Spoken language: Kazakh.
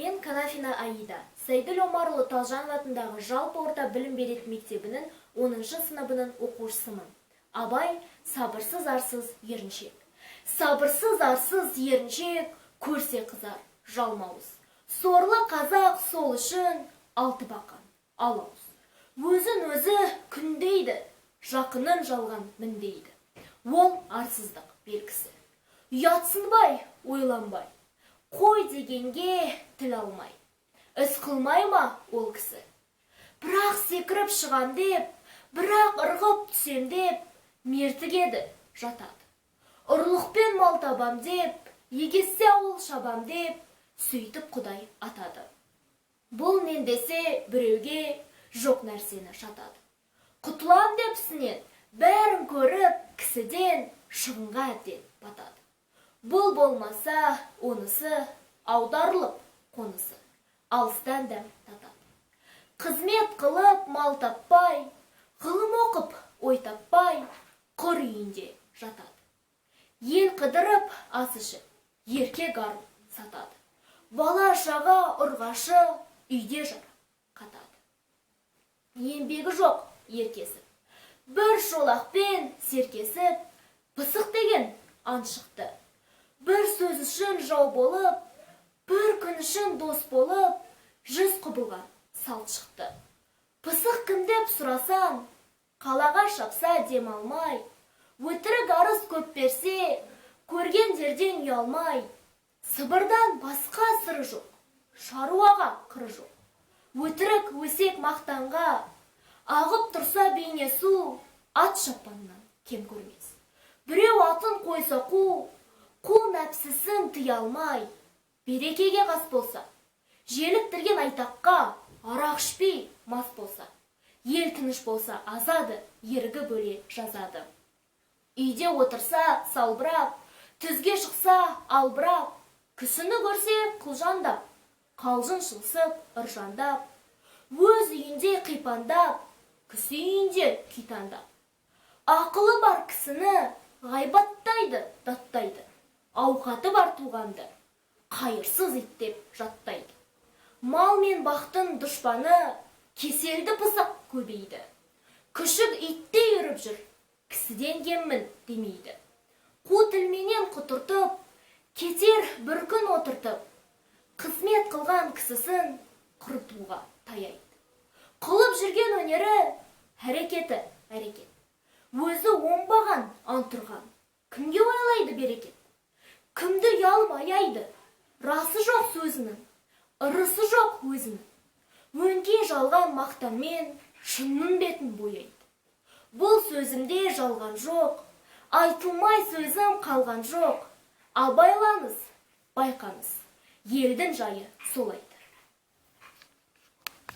Мен Канафина Аида, Сайдыл Омарұлы Талжанов атындағы жалпы орта білім беретін мектебінің 10-шы сыныбының оқушысымын. Абай сабырсыз арсыз еріншек. Сабырсыз арсыз еріншек, көрсе қызар, жалмауыз. Сорлы қазақ сол үшін алты бақан, алауыз. Өзін өзі күндейді, жақынын жалған міндейді. Ол арсыздық белгісі. Ұятсынбай, ойланбай, қой дегенге тіл алмай. Іс қылмай ма ол кісі? Бірақ секіріп шығам деп, бірақ ырғып түсем деп, мертігеді жатады. Ұрлықпен мал табам деп, егессе ауыл шабам деп, сөйтіп Құдай атады. Бұл мен десе біреуге жоқ нәрсені шатады. Құтылам деп сінен, бәрін көріп, кісіден шығынға әбден батады. Бұл болмаса, онысы аударылып қонысы, алыстан дәм татады. Қызмет қылып мал таппай, ғылым оқып ой таппай, құр үйінде жатады. Ел қыдырып ас ішіп, еркек арын сатады. Бала шаға ұрғашы үйде жара қатады. Еңбегі жоқ еркесіп, бір шолақпен серкесіп, пысық деген ан шықты. Бір сөз үшін жау болып, бір күн үшін дос болып, жүз құбылған салт шықты. Пысық кім деп сұрасаң, қалаға шапса дем алмай, өтірік арыз көп берсе, көргендерден ұялмай, сыбырдан басқа сыры жоқ, шаруаға қыры жоқ. Өтірік өсек мақтанға, ағып тұрса бейне су, ат шапаннан кем көрмес. Біреу атын қойса қу нәпсісін тыя алмай, берекеге қас болса, желіктірген айтаққа арақ ішпей мас болса, ел тыныш болса азады, ерігі бөле жазады. Үйде отырса салбырап, түзге шықса албырап, кісіні көрсе қылжандап, қалжың шылсып ыржандап, өз үйінде қипандап, кісі үйінде күйтандап. Ақылы бар кісіні ғайбаттайды, даттайды. Ауқаты бар туғанды қайырсыз ит деп жаттайды. Мал мен бақтың дұшпаны кеселді пысық көбейді. Күшік иттей үріп жүр, кісіден кеммін демейді. Қу тілменен құтыртып, кетер бір күн отыртып, қызмет қылған кісісін құртуға таяйды. Қылып жүрген өнері әрекеті әрекет. Өзі оңбаған антұрған, кімге ойлайды берекет? Кімді ұялып аяйды, расы жоқ сөзінің, ырысы жоқ өзінің. Өңге жалған мақтанмен шынның бетін бояйды. Бұл сөзімде жалған жоқ, айтылмай сөзім қалған жоқ. Абайлаңыз, байқаңыз, елдің жайы солай.